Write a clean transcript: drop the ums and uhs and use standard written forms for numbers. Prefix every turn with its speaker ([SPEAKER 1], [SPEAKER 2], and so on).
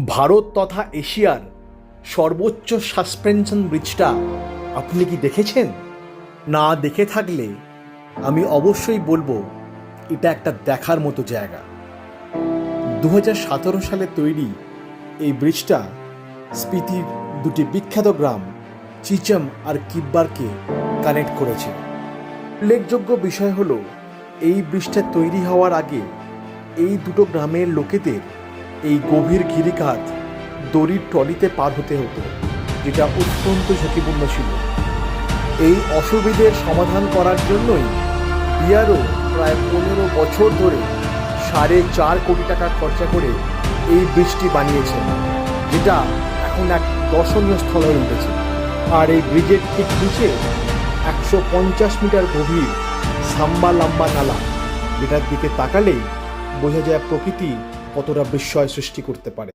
[SPEAKER 1] ভারত তথা এশিয়ার সর্বোচ্চ সাসপেনশন ব্রিজটা আপনি কি দেখেছেন? না দেখে থাকলে আমি অবশ্যই বলবো এটা একটা দেখার মতো জায়গা। 2017 সালে তৈরি এই ব্রিজটা স্পিতির দুটি বিখ্যাত গ্রাম চিচম আর কিব্বারকে কানেক্ট করেছে। উল্লেখযোগ্য বিষয় হলো এই ব্রিজটা তৈরি হওয়ার আগে এই দুটো গ্রামের লোকেদের এই গভীর গিরিখাত দড়ির ট্রলিতে পার হতে হতো, যেটা অত্যন্ত ঝুঁকিপূর্ণ ছিল। এই অসুবিধের সমাধান করার জন্যই বিআরও প্রায় 15 বছর ধরে 4.5 কোটি টাকা খরচা করে এই ব্রিজটি বানিয়েছেন, যেটা এখন এক দর্শনীয় স্থল হয়ে উঠেছে। আর এই ব্রিজের ঠিক নিচে 150 মিটার গভীর সাম্বা লাম্বা নালা, যেটার দিকে তাকালেই বোঝা যায় প্রকৃতি কতটা বিস্ময় সৃষ্টি করতে পারে।